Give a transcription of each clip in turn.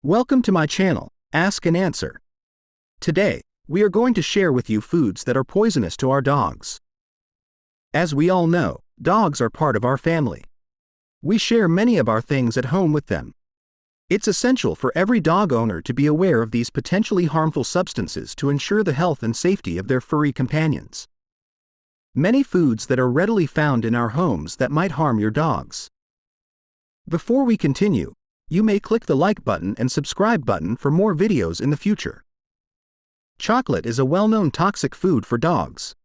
Welcome to my channel, Ask and Answer. Today, we are going to share with you foods that are poisonous to our dogs. As we all know, dogs are part of our family. We share many of our things at home with them. It's essential for every dog owner to be aware of these potentially harmful substances to ensure the health and safety of their furry companions. Many foods that are readily found in our homes that might harm your dogs. Before we continue, you may click the like button and subscribe button for more videos in the future. Chocolate is a well-known toxic food for dogs.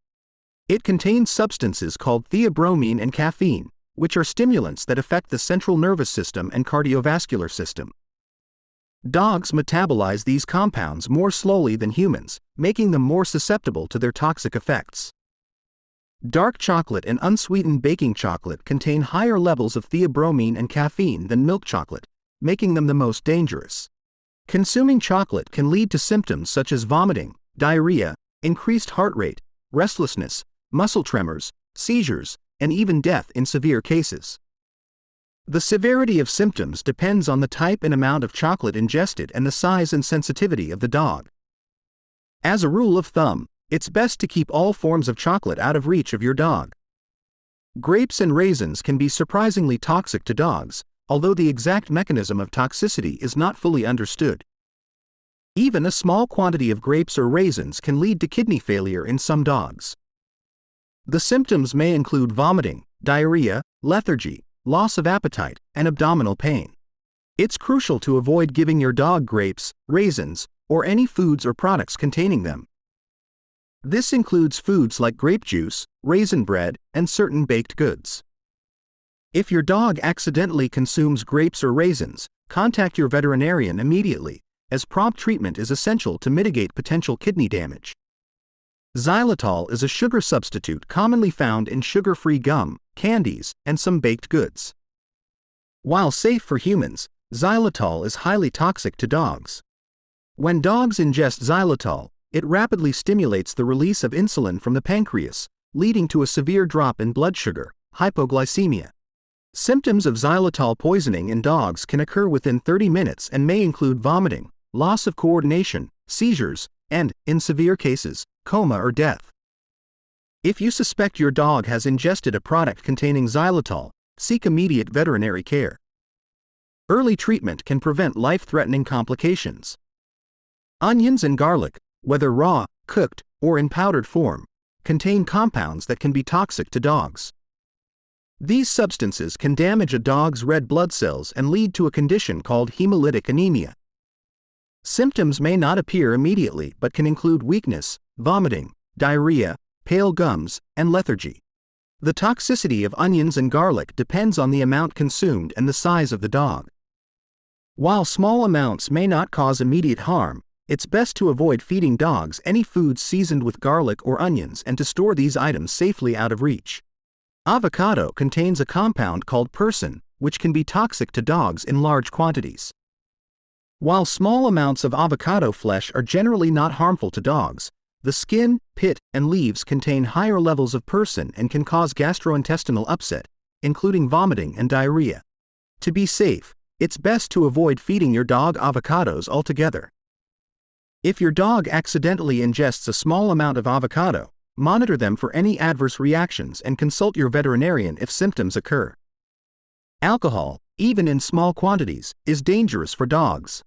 It contains substances called theobromine and caffeine, which are stimulants that affect the central nervous system and cardiovascular system. Dogs metabolize these compounds more slowly than humans, making them more susceptible to their toxic effects. Dark chocolate and unsweetened baking chocolate contain higher levels of theobromine and caffeine than milk chocolate, making them the most dangerous. Consuming chocolate can lead to symptoms such as vomiting, diarrhea, increased heart rate, restlessness, muscle tremors, seizures, and even death in severe cases. The severity of symptoms depends on the type and amount of chocolate ingested and the size and sensitivity of the dog. As a rule of thumb, it's best to keep all forms of chocolate out of reach of your dog. Grapes and raisins can be surprisingly toxic to dogs, although the exact mechanism of toxicity is not fully understood. Even a small quantity of grapes or raisins can lead to kidney failure in some dogs. The symptoms may include vomiting, diarrhea, lethargy, loss of appetite, and abdominal pain. It's crucial to avoid giving your dog grapes, raisins, or any foods or products containing them. This includes foods like grape juice, raisin bread, and certain baked goods. If your dog accidentally consumes grapes or raisins, contact your veterinarian immediately, as prompt treatment is essential to mitigate potential kidney damage. Xylitol is a sugar substitute commonly found in sugar-free gum, candies, and some baked goods. While safe for humans, xylitol is highly toxic to dogs. When dogs ingest xylitol, it rapidly stimulates the release of insulin from the pancreas, leading to a severe drop in blood sugar, hypoglycemia. Symptoms of xylitol poisoning in dogs can occur within 30 minutes and may include vomiting, loss of coordination, seizures, and, in severe cases, coma or death. If you suspect your dog has ingested a product containing xylitol, seek immediate veterinary care. Early treatment can prevent life-threatening complications. Onions and garlic, whether raw, cooked, or in powdered form, contain compounds that can be toxic to dogs. These substances can damage a dog's red blood cells and lead to a condition called hemolytic anemia. Symptoms may not appear immediately but can include weakness, vomiting, diarrhea, pale gums, and lethargy. The toxicity of onions and garlic depends on the amount consumed and the size of the dog. While small amounts may not cause immediate harm, it's best to avoid feeding dogs any foods seasoned with garlic or onions and to store these items safely out of reach. Avocado contains a compound called persin, which can be toxic to dogs in large quantities. While small amounts of avocado flesh are generally not harmful to dogs, the skin, pit, and leaves contain higher levels of persin and can cause gastrointestinal upset, including vomiting and diarrhea. To be safe, it's best to avoid feeding your dog avocados altogether. If your dog accidentally ingests a small amount of avocado, monitor them for any adverse reactions and consult your veterinarian if symptoms occur. Alcohol, even in small quantities, is dangerous for dogs.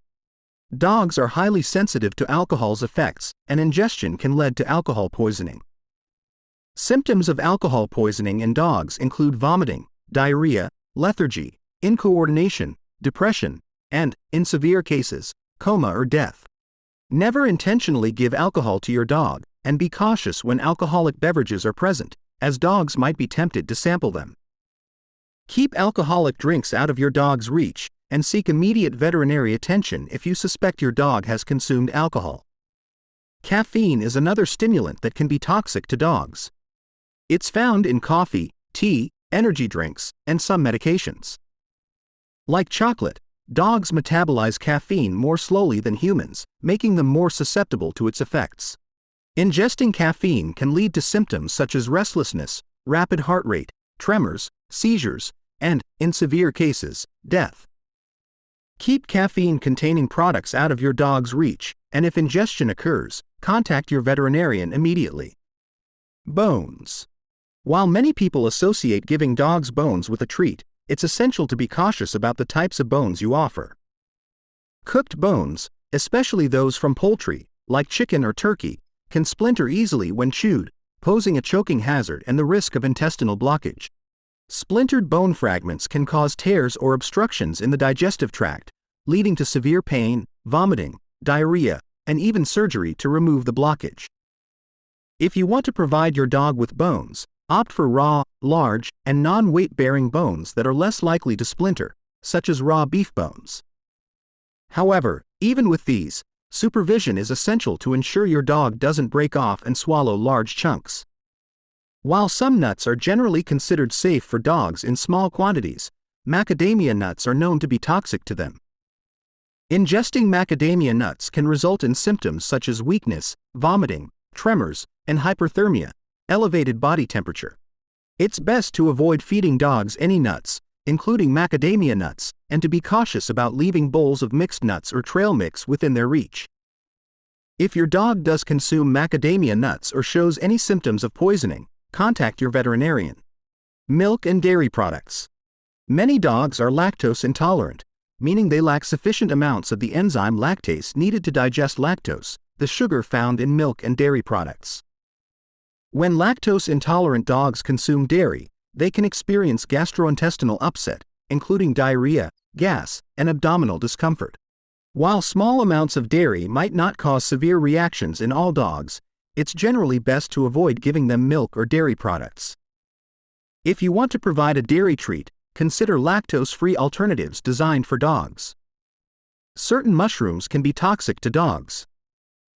Dogs are highly sensitive to alcohol's effects, and ingestion can lead to alcohol poisoning. Symptoms of alcohol poisoning in dogs include vomiting, diarrhea, lethargy, incoordination, depression, and, in severe cases, coma or death. Never intentionally give alcohol to your dog, and be cautious when alcoholic beverages are present, as dogs might be tempted to sample them. Keep alcoholic drinks out of your dog's reach, and seek immediate veterinary attention if you suspect your dog has consumed alcohol. Caffeine is another stimulant that can be toxic to dogs. It's found in coffee, tea, energy drinks, and some medications. Like chocolate, dogs metabolize caffeine more slowly than humans, making them more susceptible to its effects. Ingesting caffeine can lead to symptoms such as restlessness, rapid heart rate, tremors, seizures, and, in severe cases, death. Keep caffeine-containing products out of your dog's reach, and if ingestion occurs, contact your veterinarian immediately. Bones. While many people associate giving dogs bones with a treat, it's essential to be cautious about the types of bones you offer. Cooked bones, especially those from poultry, like chicken or turkey, can splinter easily when chewed, posing a choking hazard and the risk of intestinal blockage. Splintered bone fragments can cause tears or obstructions in the digestive tract, leading to severe pain, vomiting, diarrhea, and even surgery to remove the blockage. If you want to provide your dog with bones, opt for raw, large, and non-weight-bearing bones that are less likely to splinter, such as raw beef bones. However, even with these, supervision is essential to ensure your dog doesn't break off and swallow large chunks. While some nuts are generally considered safe for dogs in small quantities, macadamia nuts are known to be toxic to them. Ingesting macadamia nuts can result in symptoms such as weakness, vomiting, tremors, and hyperthermia, elevated body temperature. It's best to avoid feeding dogs any nuts, including macadamia nuts, and to be cautious about leaving bowls of mixed nuts or trail mix within their reach. If your dog does consume macadamia nuts or shows any symptoms of poisoning, contact your veterinarian. Milk and dairy products. Many dogs are lactose intolerant, meaning they lack sufficient amounts of the enzyme lactase needed to digest lactose, the sugar found in milk and dairy products. When lactose-intolerant dogs consume dairy, they can experience gastrointestinal upset, including diarrhea, gas, and abdominal discomfort. While small amounts of dairy might not cause severe reactions in all dogs, it's generally best to avoid giving them milk or dairy products. If you want to provide a dairy treat, consider lactose-free alternatives designed for dogs. Certain mushrooms can be toxic to dogs.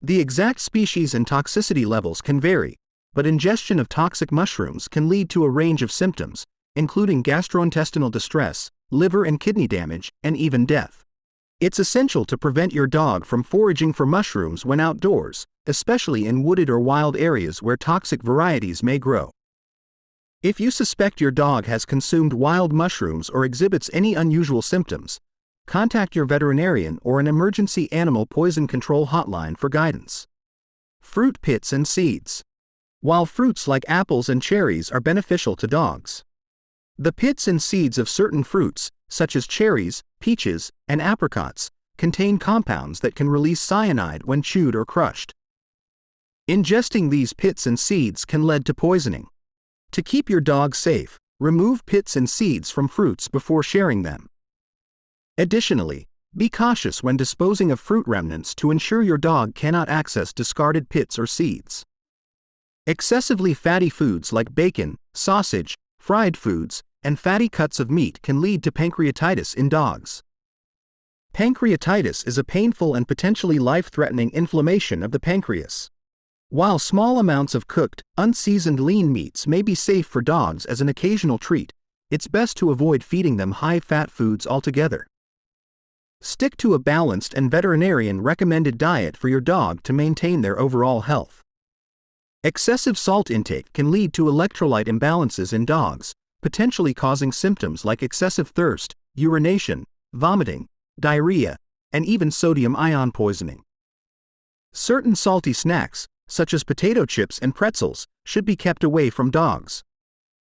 The exact species and toxicity levels can vary, but ingestion of toxic mushrooms can lead to a range of symptoms, including gastrointestinal distress, liver and kidney damage, and even death. It's essential to prevent your dog from foraging for mushrooms when outdoors, especially in wooded or wild areas where toxic varieties may grow. If you suspect your dog has consumed wild mushrooms or exhibits any unusual symptoms, contact your veterinarian or an emergency animal poison control hotline for guidance. Fruit pits and seeds. While fruits like apples and cherries are beneficial to dogs, the pits and seeds of certain fruits, such as cherries, peaches, and apricots, contain compounds that can release cyanide when chewed or crushed. Ingesting these pits and seeds can lead to poisoning. To keep your dog safe, remove pits and seeds from fruits before sharing them. Additionally, be cautious when disposing of fruit remnants to ensure your dog cannot access discarded pits or seeds. Excessively fatty foods like bacon, sausage, fried foods, and fatty cuts of meat can lead to pancreatitis in dogs. Pancreatitis is a painful and potentially life-threatening inflammation of the pancreas. While small amounts of cooked, unseasoned lean meats may be safe for dogs as an occasional treat, it's best to avoid feeding them high-fat foods altogether. Stick to a balanced and veterinarian-recommended diet for your dog to maintain their overall health. Excessive salt intake can lead to electrolyte imbalances in dogs, potentially causing symptoms like excessive thirst, urination, vomiting, diarrhea, and even sodium ion poisoning. Certain salty snacks, such as potato chips and pretzels, should be kept away from dogs.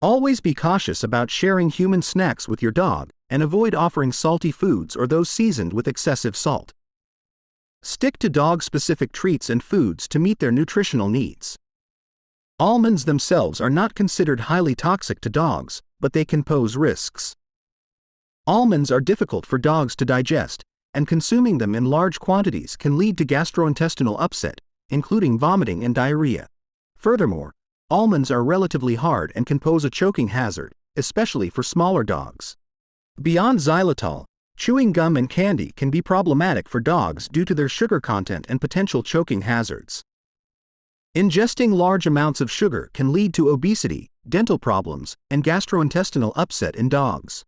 Always be cautious about sharing human snacks with your dog, and avoid offering salty foods or those seasoned with excessive salt. Stick to dog-specific treats and foods to meet their nutritional needs. Almonds themselves are not considered highly toxic to dogs, but they can pose risks. Almonds are difficult for dogs to digest, and consuming them in large quantities can lead to gastrointestinal upset, including vomiting and diarrhea. Furthermore, almonds are relatively hard and can pose a choking hazard, especially for smaller dogs. Beyond xylitol, chewing gum and candy can be problematic for dogs due to their sugar content and potential choking hazards. Ingesting large amounts of sugar can lead to obesity, dental problems, and gastrointestinal upset in dogs.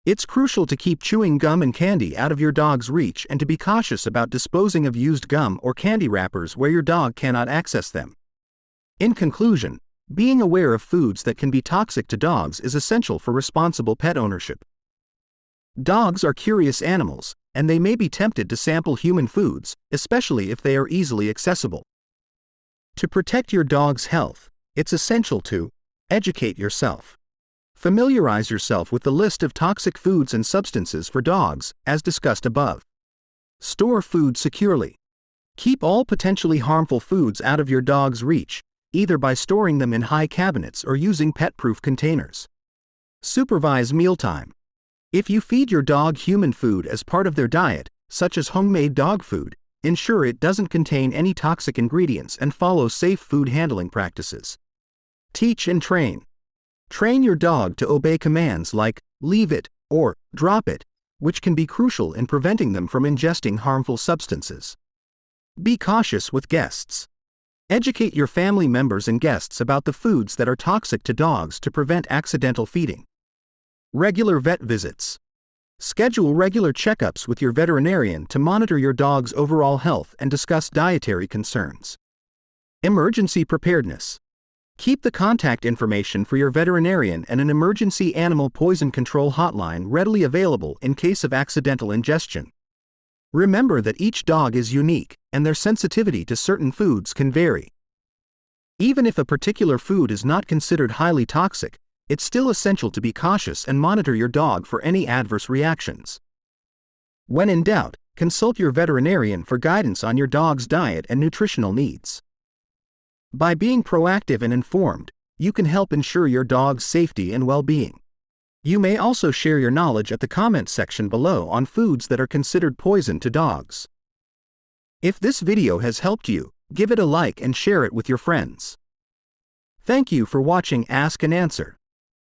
It's crucial to keep chewing gum and candy out of your dog's reach and to be cautious about disposing of used gum or candy wrappers where your dog cannot access them. In conclusion, being aware of foods that can be toxic to dogs is essential for responsible pet ownership. Dogs are curious animals, and they may be tempted to sample human foods, especially if they are easily accessible. To protect your dog's health, it's essential to educate yourself. Familiarize yourself with the list of toxic foods and substances for dogs, as discussed above. Store food securely. Keep all potentially harmful foods out of your dog's reach, either by storing them in high cabinets or using pet-proof containers. Supervise mealtime. If you feed your dog human food as part of their diet, such as homemade dog food, ensure it doesn't contain any toxic ingredients and follow safe food handling practices. Teach and train. Train your dog to obey commands like leave it or drop it, which can be crucial in preventing them from ingesting harmful substances. Be cautious with guests. Educate your family members and guests about the foods that are toxic to dogs to prevent accidental feeding. Regular vet visits. Schedule regular checkups with your veterinarian to monitor your dog's overall health and discuss dietary concerns. Emergency preparedness. Keep the contact information for your veterinarian and an emergency animal poison control hotline readily available in case of accidental ingestion. Remember that each dog is unique, and their sensitivity to certain foods can vary. Even if a particular food is not considered highly toxic, it's still essential to be cautious and monitor your dog for any adverse reactions. When in doubt, consult your veterinarian for guidance on your dog's diet and nutritional needs. By being proactive and informed, you can help ensure your dog's safety and well-being. You may also share your knowledge at the comments section below on foods that are considered poison to dogs. If this video has helped you, give it a like and share it with your friends. Thank you for watching Ask and Answer.